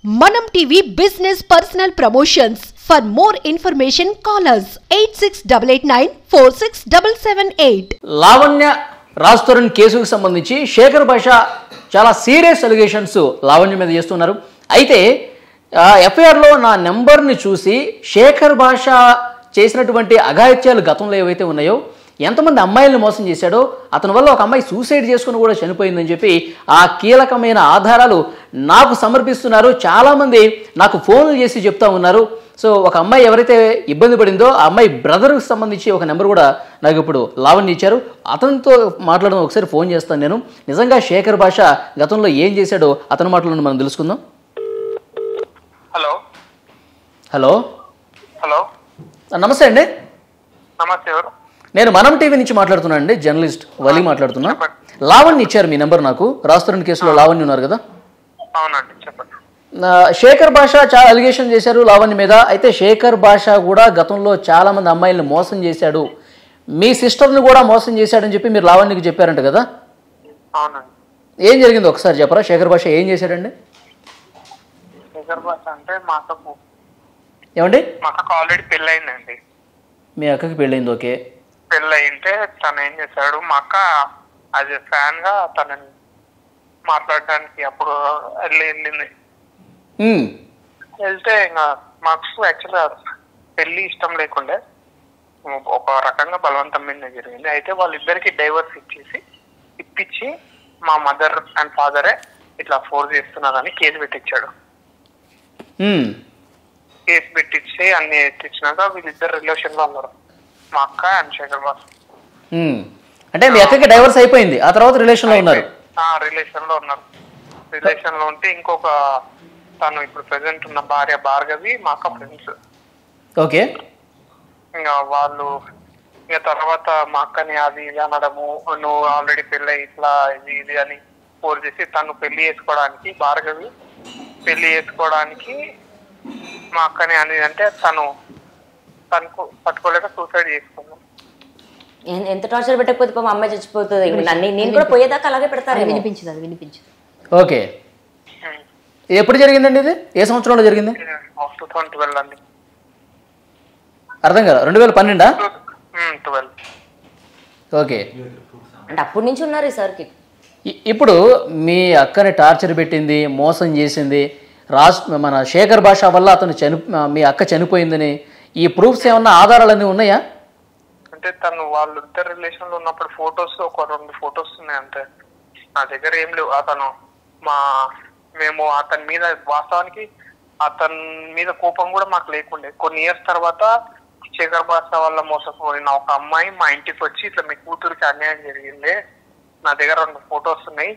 Manam TV Business Personal Promotions. For more information, call us 8688946778. Lavanya Raj కేసుకు సంబంధించి శేఖర్ భాష చాలా సీరియస్ అలిగేషన్స్ లావణ్య మీద చేస్తున్నారు. అయితే ఎఫ్ఐఆర్లో నా నెంబర్ని చూసి శేఖర్ భాష చేసినటువంటి అఘాయిత్యాలు గతంలో ఏవైతే ఉన్నాయో, ఎంతమంది అమ్మాయిలను మోసం చేశాడో, అతని వల్ల ఒక అమ్మాయి సూసైడ్ చేసుకుని కూడా చనిపోయిందని చెప్పి ఆ కీలకమైన ఆధారాలు నాకు సమర్పిస్తున్నారు. చాలామంది నాకు ఫోన్లు చేసి చెప్తా ఉన్నారు. సో ఒక అమ్మాయి ఎవరైతే ఇబ్బంది పడిందో ఆ అమ్మాయి బ్రదర్కి సంబంధించి ఒక నెంబర్ కూడా నాకు ఇప్పుడు లావణ్య ఇచ్చారు. అతనితో మాట్లాడడం ఒకసారి ఫోన్ చేస్తాను నేను. నిజంగా శేఖర్ భాష గతంలో ఏం చేశాడో అతని మాటలను మనం తెలుసుకుందాం. హలో హలో హలో నమస్తే అండి. నమస్తే. ఎవరు? నేను మనం టీవీ నుంచి మాట్లాడుతున్నాను అండి, జర్నలిస్ట్ వలి మాట్లాడుతున్నా. లావణ్య ఇచ్చారు మీ నెంబర్ నాకు. రాజ్ కేసులో లావణ్య ఉన్నారు కదా? అవునండి, చెప్పండి. శేఖర్ భాష చాలా అలిగేషన్ చేశారు లావణ్య మీద. అయితే శేఖర్ భాష కూడా గతంలో చాలా మంది అమ్మాయిలను మోసం చేశాడు, మీ సిస్టర్ని కూడా మోసం చేశాడని చెప్పి మీరు లావణ్యకి చెప్పారంట కదా? అవునండి. ఏం జరిగింది ఒకసారి చెప్పరా? శేఖర్ భాష ఏం చేశాడండి? శేఖర్ భాష అంటే మా అక్కకు ఆల్రెడీ పెళ్ళయిందండి. మీ అక్కకి పెళ్ళైంది, ఓకే. పెళ్ళయింటే తను ఏం చేశాడు, మా అక్క యాజ్ ఎ ఫ్యాన్ గా తనని మాట్లాడడానికి అప్పుడు వెళ్ళింది. వెళ్తే ఇంకా మాకు యాక్చువల్గా పెళ్లి ఇష్టం లేకుండే, ఒక రకంగా బలవంతం మీద జరిగింది. అయితే వాళ్ళిద్దరికి డైవర్స్ ఇప్పించి మా మదర్ అండ్ ఫాదరే ఇట్లా ఫోర్స్ చేస్తున్నారని కేసు పెట్టించాడు. కేసు పెట్టించి అన్ని ఎత్తిచ్చినాక వీళ్ళిద్దరు రిలేషన్ లో ఉన్నారు, మా అక్క అండ్ శేఖర్ బాస్. అంటే మీ అక్కకి డైవర్స్ అయిపోయింది, ఆ తర్వాత రిలేషన్ లో ఉన్నారు? రిలేషన్ లో ఉన్నారు. రిలేషన్ లో ఉంటే ఇంకొక తను ఇప్పుడు ప్రెసెంట్ ఉన్న భార్య భార్గవి మా అక్క ఫ్రెండ్స్. ఓకే. ఇంకా వాళ్ళు ఇక తర్వాత మా అక్కని అది ఇది అనడము, నువ్వు ఆల్రెడీ పెళ్ళి ఇట్లా ఇది ఇది అని ఫోర్స్ చేసి తను పెళ్లి చేసుకోవడానికి, భార్గవి పెళ్లి చేసుకోవడానికి మా అక్కని అని అంటే తనకు పట్టుకోలేక సూసైడ్ చేసుకున్నాం. ఎంత టార్చర్ పెట్టకపోతే మా అమ్మాయి చచ్చిపోతుంది. నేను కూడా పోయేదాకా అలాగే పెడతారు. వినిపించదు. ఓకే. ఎప్పుడు జరిగిందండి ఇది? ఏ సంవత్సరంలో జరిగింది? 2012 అండి. అర్థం కదా? 2012? 12. ఓకే. అంటే అప్పటి నుంచి ఉన్నారు ఈ సార్కి. ఇప్పుడు మీ అక్కని టార్చర్ పెట్టింది, మోసం చేసింది మన శేఖర్ భాష వల్ల మీ అక్క చనిపోయిందని ఈ ప్రూఫ్స్ ఏమన్నా ఆధారాలన్నీ ఉన్నాయా? అంటే తను వాళ్ళిద్దరు రిలేషన్ లో ఉన్నప్పుడు ఫొటోస్ ఒక 2 ఫొటోస్ ఉన్నాయి అంతే. నా దగ్గర ఏం లేవు. మేము అతని మీద వాస్తవానికి అతని మీద కోపం కూడా మాకు లేకుండే. కొన్ని ఇయర్స్ తర్వాత శేఖర్ భాష వల్ల మోసపోయిన ఒక అమ్మాయి మా ఇంటికి వచ్చి ఇట్లా మీ కూతురికి అన్యాయం జరిగింది, నా దగ్గర 2 ఫొటోస్ ఉన్నాయి,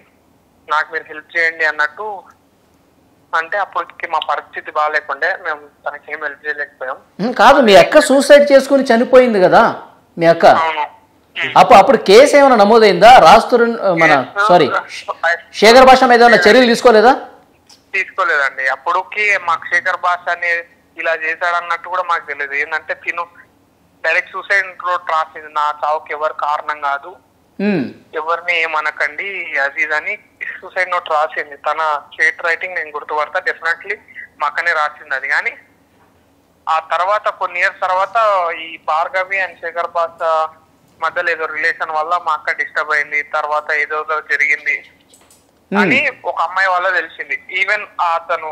నాకు మీరు హెల్ప్ చేయండి అన్నట్టు అంటే అప్పటికి మా పరిస్థితి బాగాలేకుండే, మేము తనకి ఏం హెల్ప్ చేయలేకపోయాం. కాదు, మీ అక్క సూసైడ్ చేసుకుని చనిపోయింది కదా మీ అక్క? అప్పుడు కేసు ఏమైనా నమోదైందా? శేఖర్ భాష మీద ఏమైనా చర్యలు తీసుకోలేదండి. అప్పటికి మాకు శేఖర్ భాష అని ఇలా చేశాడన్నట్టు కూడా మాకు తెలియదు. ఏంటంటే తిను డైరెక్ట్ సూసైడ్ నోట్ రాసింది, నా చావుకి ఎవరు కారణం కాదు, ఎవరిని ఏమనకండి అది ఇదని సూసైడ్ నోట్ రాసింది. తన చేట్ రైటింగ్ నేను గుర్తుపడతా, డెఫినెట్లీ మా అక్కనే రాసింది అది. కానీ ఆ తర్వాత కొన్ని ఇయర్స్ తర్వాత ఈ భార్గవి అండ్ శేఖర్ భాష మధ్యలో ఏదో రిలేషన్ వల్ల మా అక్క డిస్టర్బ్ అయింది, తర్వాత ఏదో జరిగింది అని ఒక అమ్మాయి వల్ల తెలిసింది. ఈవెన్ అతను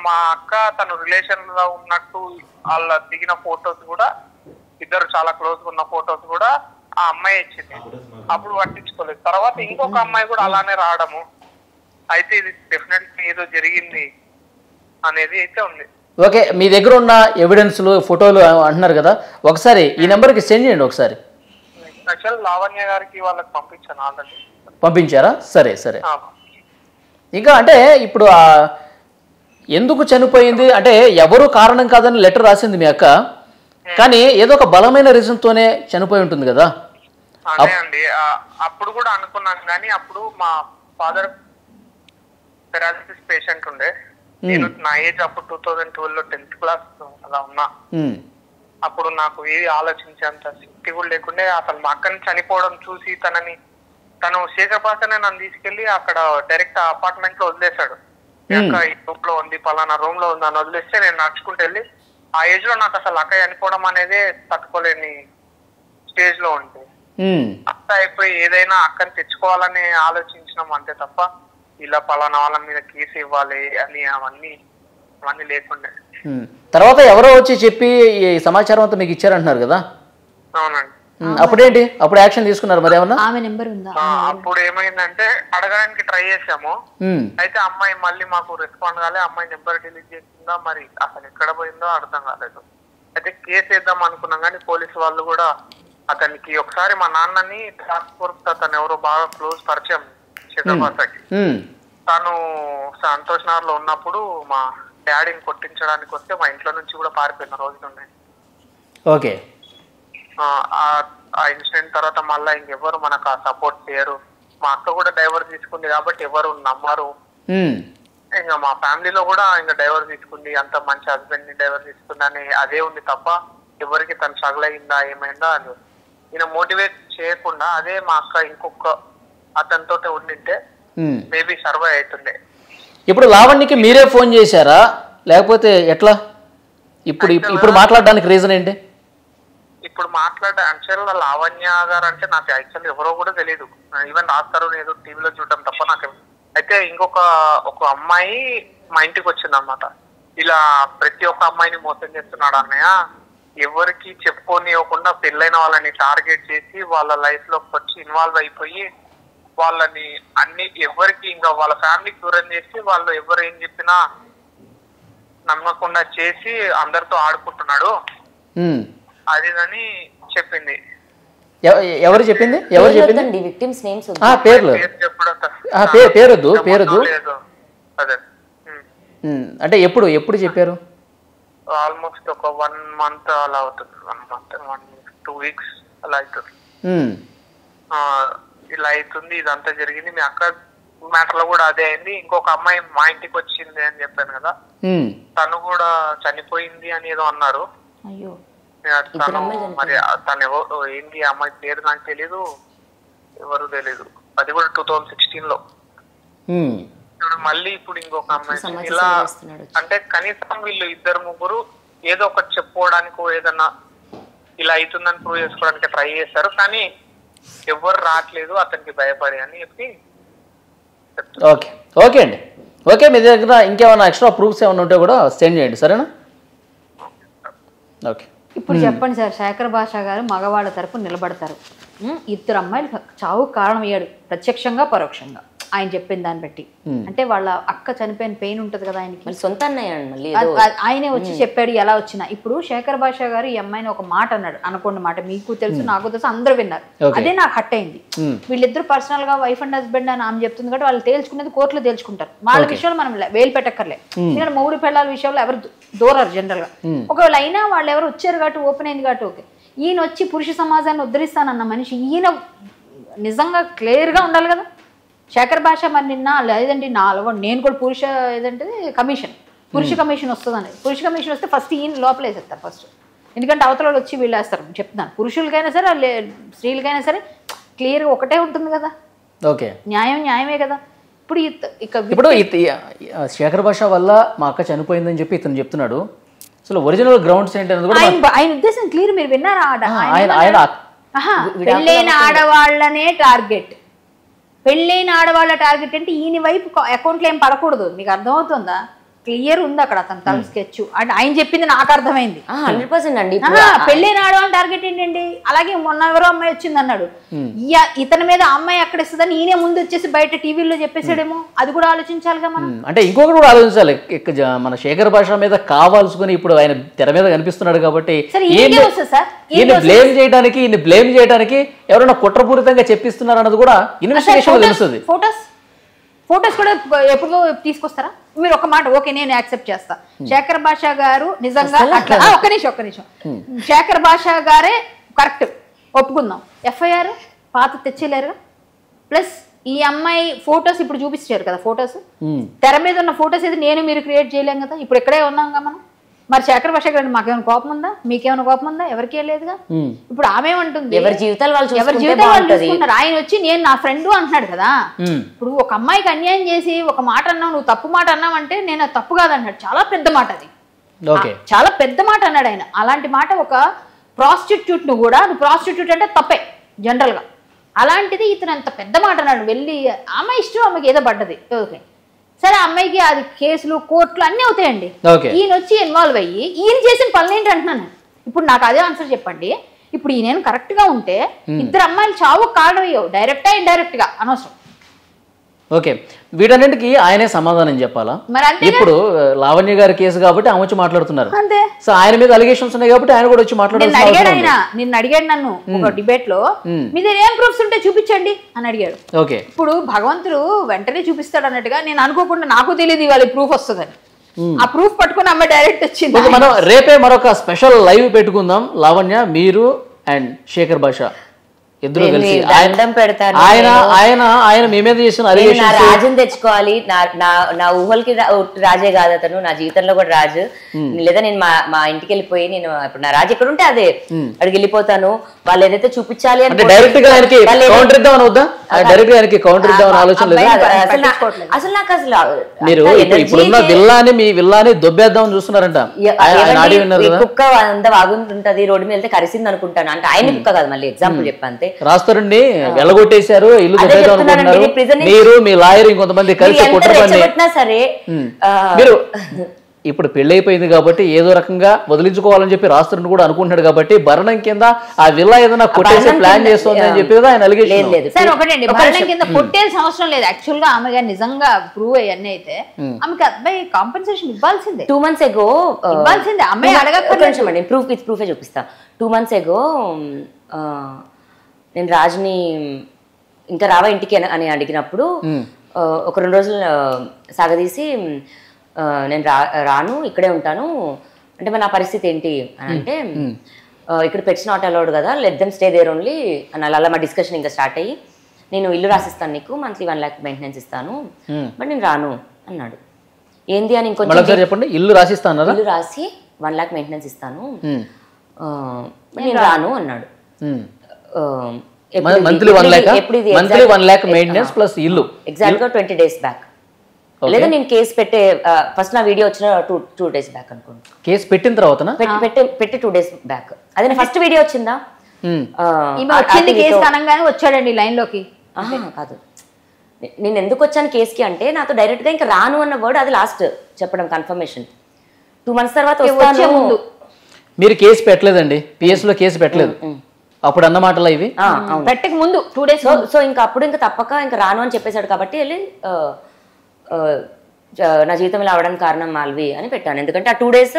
మా అక్క తను రిలేషన్ లో ఉన్నట్టు వాళ్ళ దిగిన ఫొటోస్ కూడా, ఇద్దరు చాలా క్లోజ్ ఉన్న ఫొటోస్ కూడా ఆ అమ్మాయి ఇచ్చింది. అప్పుడు పట్టించుకోలేదు. తర్వాత ఇంకొక అమ్మాయి కూడా అలానే రావడము, అయితే ఇది డెఫినెట్లీ ఏదో జరిగింది అనేది అయితే ఉంది. ఓకే. మీ దగ్గర ఉన్న ఎవిడెన్స్లు, ఫోటోలు అంటున్నారు కదా, ఒకసారి ఈ నెంబర్కి సెండ్ చేయండి ఒకసారి. యాక్చువల్ లావణ్య గారికి వాళ్ళకి పంపించాను ఆల్రెడీ. పంపించారా? సరే. ఇంకా అంటే ఇప్పుడు ఎందుకు చనిపోయింది అంటే ఎవరు కారణం కాదని లెటర్ రాసింది మీ అక్క, కానీ ఏదో ఒక బలమైన రీజన్ తోనే చనిపోయి ఉంటుంది కదా? అదే అండి, అప్పుడు కూడా అనుకున్నాను. కానీ అప్పుడు మా ఫాదర్ పెరాలసిస్ పేషెంట్ ఉండే, నేను నా ఏజ్ అప్పుడు 2012లో 10th క్లాస్ అలా ఉన్నా. అప్పుడు నాకు ఏది ఆలోచించేంత శక్తి కూడా లేకుండే. అసలు మా అక్కని చనిపోవడం చూసి తను శేఖర్ భాషనే నన్ను తీసుకెళ్లి అక్కడ డైరెక్ట్ అపార్ట్మెంట్ లో వదిలేశాడు. అక్క ఈ రూమ్ లో ఉంది, పలానా రూమ్ లో ఉంది అని వదిలేస్తే నేను నడుచుకుంటూ వెళ్ళి ఆ ఏజ్ లో నాకు అసలు అక్క చనిపోవడం అనేదే తట్టుకోలేని స్టేజ్ లో ఉంది. అక్క అయిపోయి ఏదైనా అక్కని తెచ్చుకోవాలని ఆలోచించినాం అంతే తప్ప ఇలా పలానా వాళ్ళ మీద కేసు ఇవ్వాలి అని అవన్నీ లేకుండే. తర్వాత ఎవరో వచ్చి చెప్పి ఈ సమాచారం అంతా మీకు ఇచ్చారంటున్నారు కదా? అవునండి. అప్పుడేంటి, అప్పుడు యాక్షన్ తీసుకున్నారు మరి ఏమన్నా? ఆమె నెంబర్ ఉందా? అప్పుడు ఏమైందంటే అడగడానికి ట్రై చేసాము, అయితే అమ్మాయి మళ్ళీ మాకు రెస్పాండ్ కాలే. అమ్మాయి నెంబర్ డిలీట్ చేసిందా మరి అసలు ఎక్కడ పోయిందో అర్థం కాలేదు. అయితే కేసు వేద్దాం అనుకున్నాం కానీ పోలీసు వాళ్ళు కూడా అతనికి ఒకసారి మా నాన్నని ట్రాన్స్పోర్ట్ అతను ఎవరో బాగా క్లోజ్ పరిచయం శేఖర్బాషాకి. తను సంతోష్ నగర్ లో ఉన్నప్పుడు మా డాడీని కొట్టించడానికి వస్తే మా ఇంట్లో నుంచి కూడా పారిపోయిన రోజులు ఉన్నాయి. ఓకే. ఆ ఇన్సిడెంట్ తర్వాత మళ్ళీ ఇంకెవరు మనకు ఆ సపోర్ట్ చేయరు. మా అక్క కూడా డైవర్స్ తీసుకుంది కాబట్టి ఎవరు నమ్మరు. ఇంకా మా ఫ్యామిలీలో కూడా ఇంకా డైవర్స్ తీసుకుంది, అంత మంచి హస్బెండ్ ని డైవర్స్ తీసుకుంది అని అదే ఉంది తప్ప ఎవరికి తను స్ట్రగుల్ అయిందా ఏమైందా అని ఈయన మోటివేట్ చేయకుండా అదే మా అక్క ఇంకొక అతనితో ఉండింటే మేబీ సర్వైవ్ అవుతుండే. ఇప్పుడు లావణ్యకి మీరే ఫోన్ చేశారా లేకపోతే ఎట్లా? ఇప్పుడు మాట్లాడడానికి రీజన్ ఏంటి? ఇప్పుడు యాక్చువల్ లావణ్య గారు అంటే నాకు యాక్చువల్ ఎవరో కూడా తెలియదు. ఈవెన్ రాస్తారు ఏదో టీవీలో చూడటం తప్ప నాకు. అయితే ఒక అమ్మాయి మా ఇంటికి వచ్చింది అనమాట. ఇలా ప్రతి ఒక్క అమ్మాయిని మోసం చేస్తున్నాడు అన్నయ్య, ఎవరికి చెప్పుకోనివ్వకుండా పెళ్ళైన వాళ్ళని టార్గెట్ చేసి వాళ్ళ లైఫ్ లోకి వచ్చి ఇన్వాల్వ్ అయిపోయి వాళ్ళని అన్ని ఎవరికి ఇంకా వాళ్ళ ఫ్యామిలీకి దూరం చేసి వాళ్ళు ఎవరు ఏం చెప్పినా నమ్మకుండా చేసి అందరితో ఆడుకుంటున్నాడు అది అని చెప్పింది. ఎవరు చెప్పింది? విక్టిమ్స్ నేమ్స్ పేర్లు పేరొద్దు. అంటే ఎప్పుడు చెప్పారు? ఆల్మోస్ట్ ఒక 1 month అలా అవుతుంది. 1 month 2 weeks అలా అవుతుంది. ఇలా అవుతుంది, ఇదంతా జరిగింది. మీ అక్క మ్యాటర్ లో కూడా అదే అయింది. ఇంకొక అమ్మాయి మా ఇంటికి వచ్చింది అని చెప్పాను కదా, తను కూడా చనిపోయింది అని ఏదో అన్నారు. తను మరి తను ఎవరు ఏంటి అమ్మాయి పేరు నాకు తెలీదు, ఎవరు తెలీదు. అది కూడా 2016 లో. మళ్ళీ ఇప్పుడు ఇంకొక అమ్మాయి ఇలా అంటే కనీసం వీళ్ళు 2-3 ఏదో ఒకటి చెప్పుకోవడానికో ఏదన్నా ఇలా అవుతుందని ప్రూవ్ చేసుకోవడానికి ట్రై చేశారు కానీ ఎవరు రావట్లేదు అతనికి భయపడి అని చెప్పి. ఓకే అండి. ఓకే, మీ దగ్గర ఇంకేమైనా ఎక్స్ట్రా ప్రూఫ్స్ ఏమైనా ఉంటే కూడా సెండ్ చేయండి, సరేనా? ఓకే. ఇప్పుడు చెప్పండి సార్, శేఖర్ భాష గారు మగవాళ్ళ తరపు నిలబడతారు. 2 అమ్మాయిలు చావు కారణం అయ్యాడు ప్రత్యక్షంగా పరోక్షంగా ఆయన చెప్పిన దాన్ని బట్టి. అంటే వాళ్ళ అక్క చనిపోయిన పెయిన్ ఉంటది కదా ఆయనకి, సొంత అన్నయ్య ఆయనే వచ్చి చెప్పాడు ఎలా వచ్చినా. ఇప్పుడు శేఖర్ భాష గారు ఈ అమ్మాయిని ఒక మాట అన్నాడు, అనుకోండి మాట, మీకు తెలుసు నాకు తెలుసు అందరూ విన్నారు, అదే నాకు హట్ అయింది. వీళ్ళిద్దరు పర్సనల్ గా వైఫ్ అండ్ హస్బెండ్ అని ఆమె చెప్తుంది కాబట్టి వాళ్ళు తేల్చుకునేది కోర్టులో తేల్చుకుంటారు. వాళ్ళ విషయంలో మనం వేలు పెట్టక్కర్లే, ఎందుకంటే మొగుడు పిల్లల విషయంలో ఎవరు దూరారు జనరల్ గా. ఒకవేళ అయినా వాళ్ళు ఎవరు వచ్చారు కాబట్టి ఓపెన్ అయింది కాబట్టి ఓకే. ఈయన వచ్చి పురుష సమాజాన్ని ఉద్ధరిస్తానన్న మనిషి ఈయన నిజంగా క్లియర్ గా ఉండాలి కదా. శేఖర్ భాష మరి నిన్న లేదంటే నేను కూడా పురుష కమిషన్ వస్తుందని, పురుష కమిషన్ వస్తే ఫస్ట్ ఈయన లోపల వేసేస్తారు ఫస్ట్. ఎందుకంటే అవతల వచ్చి వీళ్ళు వేస్తారు. చెప్తున్నాను, పురుషులకైనా సరే స్త్రీలకైనా సరే క్లియర్గా ఒకటే ఉంటుంది కదా. ఓకే, న్యాయమే కదా. ఇప్పుడు శేఖర్ భాష వల్ల మా అక్క చనిపోయిందని చెప్పి ఇతను చెప్తున్నాడు. అసలు ఒరిజినల్ గ్రౌండ్స్ ఏంటనేది కూడా ఆయన ఉద్దేశం క్లియర్. మీరు విన్నారా? ఆయన పెళ్ళైన ఆడవాళ్ళనే టార్గెట్, పెళ్ళైన ఆడవాళ్ళ టార్గెట్ అంటే ఈయన వైపు అకౌంట్లో ఏం పడకూడదు. మీకు అర్థమవుతుందా? క్లియర్ ఉంది అక్కడ అతను తల స్కెచ్. అంటే ఆయన చెప్పింది నాకు అర్థమైంది 100% అండి. పెళ్ళైన ఆడవాళ్ళ టార్గెట్ ఏంటండి? అలాగే మొన్న ఎవరో అమ్మాయి వచ్చింది అన్నాడు, ఇతని మీద అమ్మాయి ఎక్కడ ఇస్తుందని ఈయనే ముందు వచ్చేసి బయట టీవీలో చెప్పేసాడేమో. అది కూడా ఆలోచించాలిగా మనం. అంటే ఇంకొకటి కూడా ఆలోచించాలి. మన శేఖర్ భాష మీద కావాల్సుకుని ఇప్పుడు ఆయన తెర మీద కనిపిస్తున్నాడు కాబట్టి ఈయన బ్లేమ్ చేయడానికి ఎవరైనా కుట్రపూరితంగా చెప్పిస్తున్నారు అన్నది కూడా ఇన్వెస్టిగేషన్ తెలుస్తుంది. ఫోటోస్ కూడా ఎప్పుడు తీసుకొస్తారా మీరు? ఒక మాట ఓకే, నేను యాక్సెప్ట్ చేస్తా. శేఖర్ భాష గారు నిజంగా ఒక్క నిమిషం శేఖర్ భాష గారే కరెక్ట్ ఒప్పుకుందాం. ఎఫ్ఐఆర్ పాత తెచ్చేలేరుగా. ప్లస్ ఈ అమ్మాయి ఫొటోస్ ఇప్పుడు చూపించారు కదా, ఫొటోస్ తెర మీద ఉన్న ఫొటోస్ అయితే నేను మీరు క్రియేట్ చేయలేం కదా. ఇప్పుడు ఇక్కడే ఉన్నాం కదా మనం. మరి శేఖర్ భాష గారు మాకేమైనా కోపం ఉందా, మీకేమైనా కోపం ఉందా? ఎవరికే లేదుగా. ఇప్పుడు ఆమె ఏమంటుంది, ఎవరి జీవితాలు వాళ్ళు చూసుకుంటారు. ఆయన వచ్చి నేను నా ఫ్రెండ్ అంటున్నాడు కదా. ఇప్పుడు ఒక అమ్మాయికి అన్యాయం చేసి ఒక మాట అన్నావు, నువ్వు తప్పు మాట అన్నావు అంటే నేను తప్పు కాదన్నాడు. చాలా పెద్ద మాట అది, చాలా పెద్ద మాట అన్నాడు ఆయన. అలాంటి మాట ఒక ప్రాస్టిట్యూట్ ను కూడా, నువ్వు ప్రాస్టిట్యూట్ అంటే తప్పే జనరల్ గా, అలాంటిది ఇతను అంత పెద్ద మాట అన్నాడు. వెళ్ళి ఆమె ఇష్టం, ఆమెకి ఏదో పడ్డది, ఓకే సరే, అమ్మాయికి అది కేసులు కోర్టులు అన్నీ అవుతాయండి. ఈయన వచ్చి ఇన్వాల్వ్ అయ్యి ఈయన చేసిన పనులు ఏంటి అంటున్నాను. ఇప్పుడు నాకు అదే ఆన్సర్ చెప్పండి. ఇప్పుడు ఈయన కరెక్ట్ గా ఉంటే ఇద్దరు అమ్మాయిలు చావు కారణం అయ్యావు, డైరెక్టా ఇండైరెక్ట్ గా అనవసరం. ఓకే, వీటన్నిటికీ ఆయనే సమాధానం చెప్పాలా? ఇప్పుడు లావణ్య గారి కేసు కాబట్టి ఆమె వచ్చి మాట్లాడుతున్నారు, సో ఆయన మీద అలిగేషన్స్ ఉన్నాయి కాబట్టి ఆయన కూడా వచ్చి మాట్లాడారు. నిన్ను అడిగాడు నన్ను ఒక డిబేట్ లో, మీ దగ్గర ఏం ప్రూఫ్స్ ఉంటే చూపించండి అని అడిగాడు. ఓకే, ఇప్పుడు భగవంతుడు వెంటనే చూపిస్తాడు అన్నట్టుగా నేను అనుకోకుండా నాకు తెలియదు ఇవాళ ప్రూఫ్ వస్తుందని. ఆ ప్రూఫ్ పట్టుకుని అమ్మాయి డైరెక్ట్ వచ్చింది. మనం రేపే మరొక స్పెషల్ లైవ్ పెట్టుకుందాం. లావణ్య, మీరు అండ్ శేఖర్ భాష ఇద్దరు కలిసి ఆయన మీ మీద చేసిన రాజుని తెచ్చుకోవాలి. నా ఊహలకి రాజే కాదు అతను, నా జీవితంలో కూడా రాజు. లేదా నేను మా ఇంటికి వెళ్ళిపోయి, నేను ఇప్పుడు నా రాజు ఎక్కడ ఉంటే అదే అక్కడికి వెళ్ళిపోతాను. వాళ్ళు ఏదైతే చూపించాలి అంటే డైరెక్ట్ గా కౌంటర్ ఇద్దామని వద్దా? డైరెక్ట్ గా కౌంటర్ ఇద్దామని ఆలోచన లేదా? అసలు నాకు అసలు మీరు ఇప్పుడున్న విల్లాని, మీ విల్లాని దొబ్బేద్దామని చూస్తున్నారంట. కుక్క అంత వాగుంటుంటది, రోడ్డు మీద వెళ్తే కరిసింది అనుకుంటాను అంటే ఆయన కుక్క కాదు. మళ్ళీ ఎగ్జాంపుల్ చెప్పంతే రాస్తారండి, వెళ్ళగొట్టేశారు, ఇల్లు అనుకుంటున్నారు. మీరు మీ లాయర్ ఇంకొంతమంది కలిసి కుట్రపడినా సరే మీరు ఇప్పుడు పెళ్లి అయిపోయింది కాబట్టి ఏదో రకంగా వదిలించుకోవాలని చెప్పి రాస్తారని కూడా అనుకుంటున్నాడు కాబట్టి భరణం కింద ఆ విల్లా ఏదైనా కొట్టేసి ప్లాన్ చేస్తుంది అని చెప్పి ఆయన అలిగేషన్. సార్ ఒకటండి, భరణం కింద కొట్టేసిన అవసరం లేదు. యాక్చువల్ గా ఆమె గారు నిజంగా ప్రూవ్ అయ్యన్నీ అయితే ఆమెకి అబ్బాయి కాంపెన్సేషన్ ఇవ్వాల్సిందే. 2 months ago ఇవ్వాల్సిందే. అమ్మాయి అడగండి, ప్రూఫే చూపిస్తా. 2 months ago నేను రాజుని ఇంకా రావా ఇంటికి అని అడిగినప్పుడు ఒక 2 రోజులు సాగదీసి నేను రాను, ఇక్కడే ఉంటాను అంటే మరి నా పరిస్థితి ఏంటి అని అంటే, ఇక్కడ పెట్స్ నాట్ అలౌడ్ కదా, let them stay there only అని అలా మా డిస్కషన్ ఇంకా స్టార్ట్ అయ్యి, నేను ఇల్లు రాసిస్తాను నీకు, మంత్లీ 1 lakh మెయింటెనెన్స్ ఇస్తాను, బట్ నేను రాను అన్నాడు. ఏంది అని ఇంకొంచెం చెప్పండి. ఇల్లు రాసిస్తాను, ఇల్లు రాసి 1 lakh మెయింటెనెన్స్ ఇస్తాను, నేను రాను అన్నాడు. మంత్లీ 1 lakh మెయింటెనెన్స్ ప్లస్ ఇల్లు ఎగ్జాక్ట్ గా 20 days బ్యాక్. లేదా నేను కేసు పెట్టే ఫస్ట్ నా వీడియో వచ్చిన 2 days బ్యాక్ అనుకోండి. కేసు పెట్టిన తర్వాత పెట్టి 2 days బ్యాక్. అదే ఫస్ట్ వీడియో వచ్చిందా? వచ్చాడండి లైన్ లోకి. కాదు, నేను ఎందుకు వచ్చాను కేసుకి అంటే, నాతో డైరెక్ట్ గా ఇంకా రాను అన్న వర్డ్ అది లాస్ట్ చెప్పడం, కన్ఫర్మేషన్. 2 months తర్వాత వస్తాను. మీరు కేసు పెట్టలేదండి, పిఎస్ లో కేసు పెట్టలేదు అప్పుడు అన్న మాటలా ఇవి? పెట్టక ముందు 2 days. సో ఇంకా అప్పుడు ఇంకా తప్పక ఇంకా రాను అని చెప్పేశాడు కాబట్టి వెళ్ళి నా జీవితం ఇలా అవడానికి కారణం మాల్వి అని పెట్టాను. ఎందుకంటే ఆ 2 days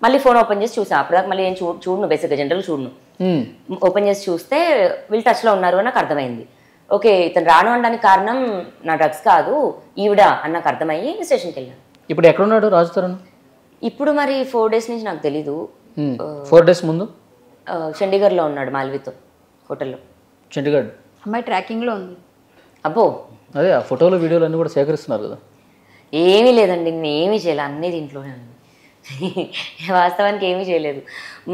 మళ్ళీ ఫోన్ ఓపెన్ చేసి చూసాను. అప్పుడు మళ్ళీ ఏం చూడను, బేసిక్గా జనరల్ చూడను. ఓపెన్ చేసి చూస్తే వీళ్ళు టచ్లో ఉన్నారు అని నాకు అర్థమైంది. ఓకే, ఇతను రాను అనడానికి కారణం నా డ్రగ్స్ కాదు ఈవిడ అని నాకు అర్థమయ్యి స్టేషన్కి వెళ్ళాను. ఇప్పుడు ఎక్కడున్నాడు రాజు తరుణ్? ఇప్పుడు మరి 4 days నుంచి నాకు తెలీదు. 4 days ముందు చండీగఢ్లో ఉన్నాడు మాల్వితో హోటల్లో. చండీగఢ్ అమ్మాయి ట్రాకింగ్ లో ఉంది. అబ్బో, అదే ఆ ఫోటోలు వీడియోలు అన్ని కూడా సేకరిస్తున్నారు కదా. ఏమీ లేదండి, నేను ఏమీ చేయలేదు, అన్నీ దీంట్లోనే ఉంది. వాస్తవానికి ఏమీ చేయలేదు.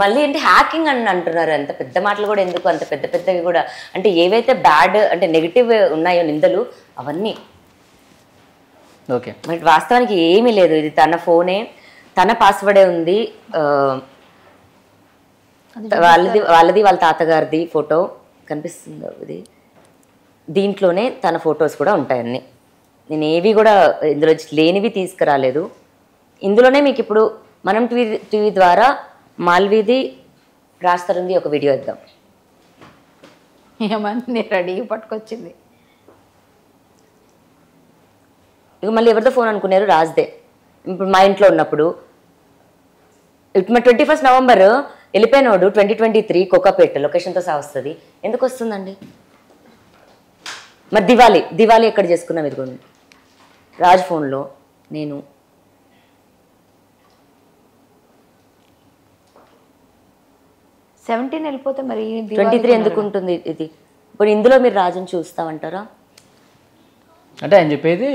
మళ్ళీ అంటే హ్యాకింగ్ అని అంటున్నారు. అంత పెద్ద మాటలు కూడా ఎందుకు, అంత పెద్ద పెద్దవి కూడా అంటే ఏవైతే బ్యాడ్ అంటే నెగిటివ్ ఉన్నాయో నిందలు అవన్నీ. ఓకే, బట్ వాస్తవానికి ఏమీ లేదు. ఇది తన ఫోనే, తన పాస్వర్డే ఉంది. వాళ్ళది వాళ్ళ తాతగారిది ఫోటో కనిపిస్తుంది. ఇది దీంట్లోనే తన ఫొటోస్ కూడా ఉంటాయన్నీ. నేను ఏవి కూడా ఇందులో లేనివి తీసుకురాలేదు. ఇందులోనే మీకు ఇప్పుడు మనం టీవీ ద్వారా మాల్విది రాస్తారుంది ఒక వీడియో ఇద్దాం. ఏమని రెడీ పట్టుకొచ్చింది. ఇక మళ్ళీ ఎవరితో ఫోన్ అనుకున్నారు? రాజ్దే. ఇప్పుడు మా ఇంట్లో ఉన్నప్పుడు ఇప్పుడు 21st November వెళ్ళిపోయినోడు 2023 కోకాపేట లొకేషన్తో సహా వస్తుంది. ఎందుకు వస్తుందండి? మరి దివాళీ ఎక్కడ చేసుకున్నాం? ఇదిగోండి రాజ్ ఫోన్లో నేను 17 వెళ్ళిపోతే మరి 23 ఎందుకు ఉంటుంది? ఇది ఇప్పుడు ఇందులో మీరు రాజుని చూస్తామంటారా? అంటే ఆయన చెప్పేది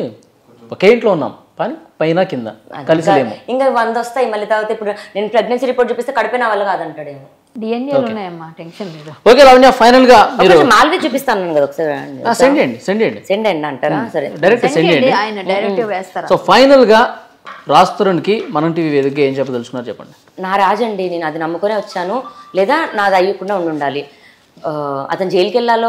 ఒకే ఇంట్లో ఉన్నాం, కానీ పైన కింద కలిసి లేము. ఇంకా 100 వస్తాయి మళ్ళీ తర్వాత. ఇప్పుడు నేను ప్రెగ్నెన్సీ రిపోర్ట్ చూపిస్తే కడిపే నా వల్ల కాదంటాడేమో. డిఎన్ఏలు ఉన్నాయమ్మా, టెన్షన్ లేదు. ఓకే లావణ్య, ఫైనల్ గా మీరు మాల్వి చూపిస్తాను కదా ఒకసారి, సెండ్ చేయండి సెండ్ అండి అంటారా? సరే డైరెక్ట్ సెండ్ చేయండి. ఆయన డైరెక్ట్ వేస్తారా? సో ఫైనల్ గా రాజ్ తరుణ్కి మనం టీవీ వేదికగా ఏం చెప్పదలుచుకున్నారు చెప్పండి. నా రాజండి, నేను అది నమ్ముకునే వచ్చాను, లేదా నాది అయ్యకుండా ఉండాలి. అతను జైలుకి వెళ్ళాలో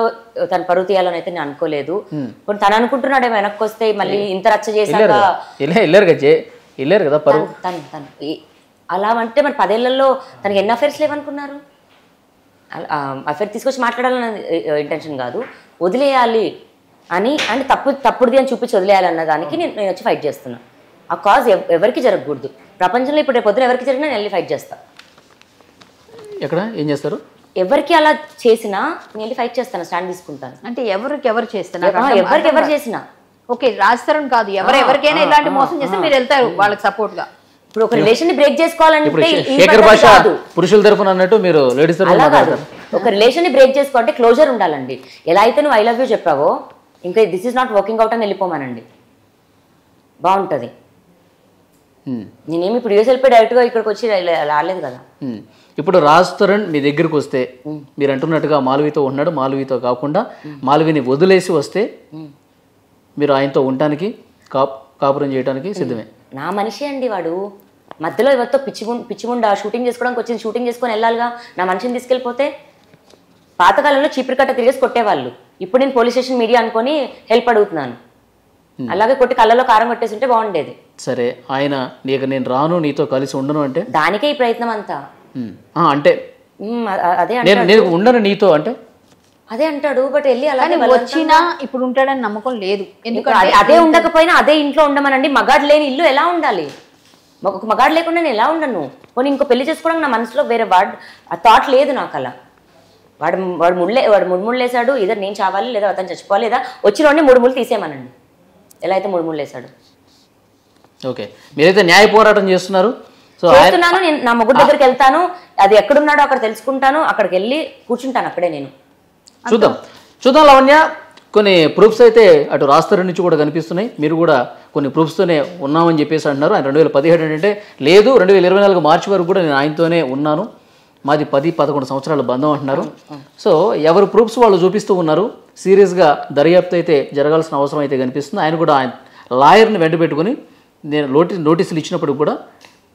తన పరువు తీయాలని అయితే నేను అనుకోలేదు. ఇప్పుడు తను అనుకుంటున్నాడే వెనక్కి వస్తే మళ్ళీ ఇంత రచ్చ చేశాక వెళ్ళారు కదా పరువు. తను అలా అంటే మరి 10 ఏళ్లలో తనకి ఎన్ని అఫైర్స్ లేవనుకున్నారు? అఫైర్ తీసుకొచ్చి మాట్లాడాలన్న ఇంటెన్షన్ కాదు, వదిలేయాలి అని, అంటే తప్పుడుది అని చూపించి వదిలేయాలి అన్న దానికి నేను వచ్చి ఫైట్ చేస్తున్నాను. ఆ కాజ్ ఎవరికి జరగకూడదు ప్రపంచంలో. ఇప్పుడు రేపు పొద్దున ఎవరికి జరిగినా నేను వెళ్ళి ఫైట్ చేస్తాను. ఎక్కడ ఏం చేస్తారు? ఎవరికి అలా చేసినా నేను వెళ్ళి ఫైట్ చేస్తాను, స్టాండ్ తీసుకుంటాను. అంటే ఎవరు చేస్తున్నారు? ఎవరు చేసినా ఓకే, రాజ్ తరుణ్ కాదు, ఎవరికైనా ఇలాంటి మోసం చేస్తే మీరు వెళ్తారు వాళ్ళకి సపోర్ట్ గా. ఇప్పుడు ఒక రిలేషన్ ని బ్రేక్ చేసుకోవాలంటే శేఖర్ భాష పురుషుల తరఫున అన్నట్టు మీరు లేడీస్ అలా కాదు. ఒక రిలేషన్ ని బ్రేక్ చేసుకోవాలంటే క్లోజర్ ఉండాలండి. ఎలా అయితే నువ్వు ఐ లవ్ యూ చెప్పావో, ఇంకా this is not working out అని వెళ్ళిపోమానండి, బాగుంటది. నేనేమి ఇప్పుడు యూఎస్ వెళ్ళిపోయి డైరెక్ట్ గా ఇక్కడికి వచ్చి రాలేదు కదా. ఇప్పుడు రాజ్ తరుణ్ మీ దగ్గరికి వస్తే మీరు అంటున్నట్టుగా మాల్వితో ఉన్నాడు, మాల్వితో కాకుండా మాల్విని వదిలేసి వస్తే మీరు ఆయనతో ఉండటానికి కాపురం చేయడానికి సిద్ధమే? నా మనిషి అండి వాడు. మధ్యలో ఎవరితో పిచ్చిముండా షూటింగ్ చేసుకోవడానికి వచ్చింది, షూటింగ్ చేసుకొని వెళ్ళాలిగా. నా మనిషిని తీసుకెళ్ళిపోతే పాతకాలంలో చీపురు కట్ట తిరిగేసి కొట్టేవాళ్ళు. ఇప్పుడు నేను పోలీస్ స్టేషన్ మీడియా అనుకొని హెల్ప్ అడుగుతున్నాను. అలాగే కొట్టి కళ్ళలో కారం కొట్టేసి ఉంటే బాగుండేది. సరే, ఆయన నేను రాను నీతో కలిసి ఉండను అంటే దానికే ఈ ప్రయత్నం అంతా. అంటే అదే నేను ఉండను నీతో అంటే అదే అంటాడు. బట్ వెళ్ళి అలాగే వచ్చినా ఇప్పుడు ఉంటాడని నమ్మకం లేదు. ఎందుకంటే అదే ఉండకపోయినా అదే ఇంట్లో ఉండమనండి. మగాడు లేని ఇల్లు ఎలా ఉండాలి? ఒక మగాడు లేకుండా నేను ఎలా ఉండను? పోనీ ఇంకో పెళ్లి చేసుకోవడానికి నా మనసులో వేరే ఆ థాట్ లేదు నాకు. అలా వాడు ముళ్ళు వేసాడు, ఇద్దరు నేను చావాలి లేదా అతను చచ్చిపోవాలి, లేదా వచ్చిన వాడిని 3 ముళ్ళు తీసేయమనండి. ఎలా అయితే 3 ముళ్ళు వేసాడు. ఓకే, మీరైతే న్యాయ పోరాటం చేస్తున్నారు. చేస్తున్నాను. నేను నా మొగుడు దగ్గరికి వెళ్తాను, అది ఎక్కడున్నాడో అక్కడ తెలుసుకుంటాను, అక్కడికి వెళ్ళి కూర్చుంటాను అక్కడే. నేను చూద్దాం లావణ్య, కొన్ని ప్రూఫ్స్ అయితే అటు రాజ్ తరుణ్ నుంచి కూడా కనిపిస్తున్నాయి. మీరు కూడా కొన్ని ప్రూఫ్స్తోనే ఉన్నామని చెప్పేసి అంటున్నారు. ఆయన 2017 అంటే లేదు, 2024 మార్చి వరకు కూడా నేను ఆయనతోనే ఉన్నాను, మాది 10-11 సంవత్సరాల బంధం అంటున్నారు. సో ఎవరు ప్రూఫ్స్ వాళ్ళు చూపిస్తూ ఉన్నారు. సీరియస్గా దర్యాప్తు అయితే జరగాల్సిన అవసరం అయితే కనిపిస్తుంది. ఆయన కూడా ఆయన లాయర్ని వెంట పెట్టుకుని నేను నోటీసులు ఇచ్చినప్పుడు కూడా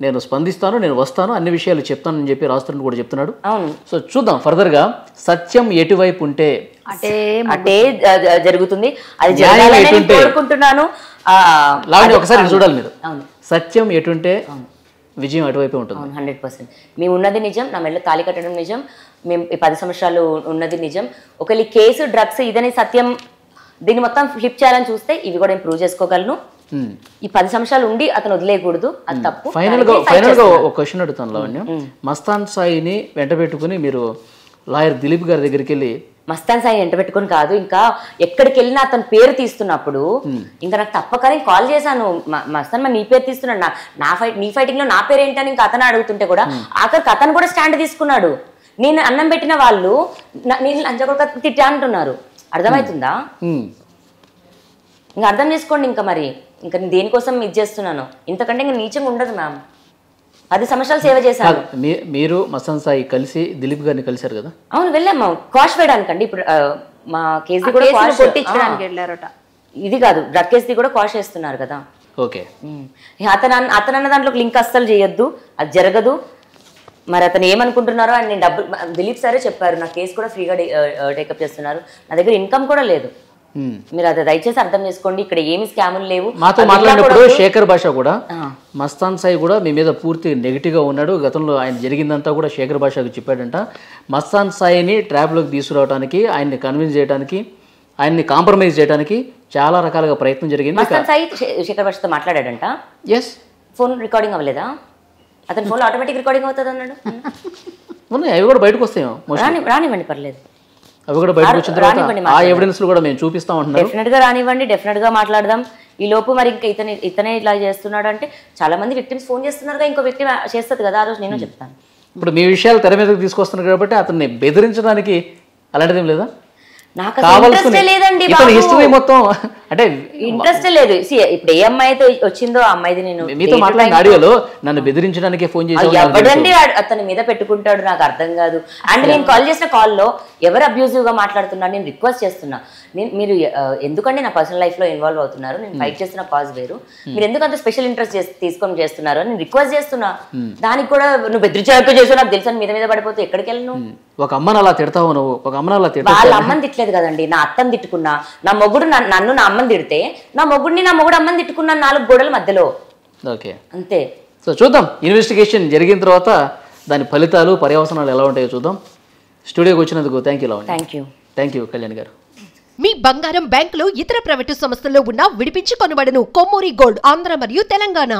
నేను స్పందిస్తాను, నేను వస్తాను, అన్ని విషయాలు చెప్తానని చెప్పి రాజ్ తరుణ్ కూడా చెప్తున్నాడు. సో చూద్దాం ఫర్దర్గా సత్యం ఎటువైపు ఉంటే అటే జరుగుతుంది. అది జరగాలని కోరుకుంటున్నాను. ఒకసారి చూడాలి మీరు. సత్యం ఎటుంటే విజయం అటువైపు ఉంటుంది. 100%. మేము ఉన్నది నిజం, నా మెడలో తాళి కట్టడం నిజం, మేము 10 సంవత్సరాలు ఉన్నది నిజం. ఒకవేళ కేసు డ్రగ్స్ ఇదని సత్యం దీన్ని మొత్తం ఫ్లిప్ చేయాలని చూస్తే ఇవి కూడా నేను ప్రూవ్ చేసుకోగలను. ఈ 10 సంవత్సరాలు ఉండి అతను వదిలేయకూడదు, అది తప్పు. ఫైనల్ గా ఒక క్వశ్చన్ అడుగుతాను లావణ్య. మస్తాన్ సాయిని వెంట పెట్టుకుని మీరు లాయర్ దిలీప్ గారి దగ్గరికి వెళ్ళి, మస్తాన్ సాయి వెంట పెట్టుకుని కాదు, ఇంకా ఎక్కడికి వెళ్ళినా అతని పేరు తీస్తున్నప్పుడు ఇంకా నాకు తప్పక కాల్ చేశాను. మస్తాన్ నీ పేరు తీస్తున్నాడు, నీ ఫైటింగ్ లో నా పేరు ఏంటని ఇంకా అతను అడుగుతుంటే కూడా ఆఖరికి అతను కూడా స్టాండ్ తీసుకున్నాడు. నేను అన్నం పెట్టిన వాళ్ళు నేను లంచగొడక తిట్టా అంటున్నారు. అర్థమవుతుందా? ఇంకా అర్థం చేసుకోండి. ఇంకా మరి ఇంకా నేను దేనికోసం ఇది చేస్తున్నాను? ఇంతకంటే ఇంకా నీచంగా ఉండదు మ్యామ్. 10 సంవత్సరాలు సేవ చేశాను. మీరు మస్తాన్ సాయి కలిసి దిలీప్ గారిని కలిశారు కదా? అవును, వెళ్ళాము క్వాష్ వేయడానికండి. ఇప్పుడు మా కేసు కూడా కొట్టించడానికి వెళ్ళారట. ఇది కాదు, డ్రగ్ కేసు కూడా క్వాష్ చేస్తున్నారు కదా. ఓకే, అతను అన్న దాంట్లో లింక్ అస్సలు చేయొద్దు, అది జరగదు. మరి అతను ఏమనుకుంటున్నారో అని నేను దిలీప్ సారే చెప్పారు, నా కేసు కూడా ఫ్రీగా టేకప్ చేస్తున్నారు, నా దగ్గర ఇన్కమ్ కూడా లేదు. మీరు అది దయచేసి అర్థం చేసుకోండి. ఇక్కడ ఏమి స్కాములు లేవు. మాతో మాట్లాడినప్పుడు శేఖర్ భాష కూడా, మస్తాన్ సాయి కూడా మీ మీద పూర్తి నెగిటివ్ గా ఉన్నాడు. గతంలో ఆయన జరిగిందంతా కూడా శేఖర్ భాషకు చెప్పాడంట. మస్తాన్ సాయిని ట్రాప్లోకి తీసుకురావడానికి, ఆయన్ని కన్విన్స్ చేయడానికి, ఆయన్ని కాంప్రమైజ్ చేయడానికి చాలా రకాలుగా ప్రయత్నం జరిగింది. మస్తాన్ సాయి శేఖర్ భాషతో మాట్లాడాడంట. ఎస్, ఫోన్ రికార్డింగ్ అవ్వలేదా? అతని ఫోన్లో ఆటోమేటిక్ రికార్డింగ్ అవుతుంది అన్నాడు. అవి కూడా బయటకు వస్తాయేమో, రానివ్వండి, పర్లేదు. అవి కూడా బయటకు వచ్చిన తర్వాత ఆ ఎవిడెన్స్ కూడా మేము చూపిస్తాం అంటున్నారు. డెఫినెట్ గా రానివ్వండి, డెఫినెట్ గా మాట్లాడదాం. ఈ లోపు మరి ఇంకా ఇతనే ఇలా చేస్తున్నాడు అంటే చాలా మంది విక్టిమ్స్ ఫోన్ చేస్తున్నారు, ఇంకో విక్టిమ్ చేస్తుంది కదా. ఆ రోజు నేను చెప్తాను. ఇప్పుడు మీ విషయాలు తెర మీదకి తీసుకొస్తున్నారు కాబట్టి అతన్ని బెదిరించడానికి అలాంటిదేం లేదా? నాకు ఇంట్రెస్టే లేదండి హిస్టరీ మొత్తం అంటే ఇంట్రెస్టే లేదు. ఇప్పుడు ఏ అమ్మాయి అయితే వచ్చిందో ఆ అమ్మాయిది నేను మీతో మాట్లాడిన ఆడియోలో నన్ను బెదిరించడానికి ఫోన్ చేసి ఎవడండి అతని మీద పెట్టుకుంటాడు నాకు అర్థం కాదు. అండ్ నేను కాల్ చేసిన కాల్లో ఎవరు అబ్యూజివ్ గా మాట్లాడుతున్నారు, నేను రిక్వెస్ట్ చేస్తున్నా, మీరు ఎందుకంటే నా పర్సనల్ లైఫ్ లో ఇన్వాల్వ్ అవుతున్నారు, నేను ఫైట్ చేస్తున్న కాజ్ వేరు, మీరు ఎందుకు అంత స్పెషల్ ఇంట్రెస్ట్ తీసుకొని చేస్తున్నారు అని నేను రిక్వెస్ట్ చేస్తున్నా. దానికి కూడా నువ్వు బెదిరించాక చేసావు నాకు తెలుసు మీద పడిపోతే ఎక్కడికి వెళ్ళను. ఒక అమ్మని అలా తిడతావు నువ్వు, ఒక అమ్మని అలా తిడతావు. వాళ్ళ అమ్మని తిట్టలేదు కదండి, నా అత్తని తిట్టుకున్నా. నా మొగుడు నన్ను నా అమ్మని తిడితే నా మొగుడు అమ్మని తిట్టుకున్నాను 4 గోడల మధ్యలో. ఓకే, అంతే. సో చూద్దాం, ఇన్వెస్టిగేషన్ జరిగిన తర్వాత దాని ఫలితాలు పర్యవసనాలు ఎలా ఉంటాయో చూద్దాం. స్టూడియోకి వచ్చినందుకు థ్యాంక్ యూ కళ్యాణ్ గారు. మీ బంగారం బ్యాంకులో ఇతర ప్రైవేటు సంస్థల్లో ఉన్న విడిపించి కొనబడను. కొమ్మూరి గోల్డ్, ఆంధ్ర మరియు తెలంగాణ.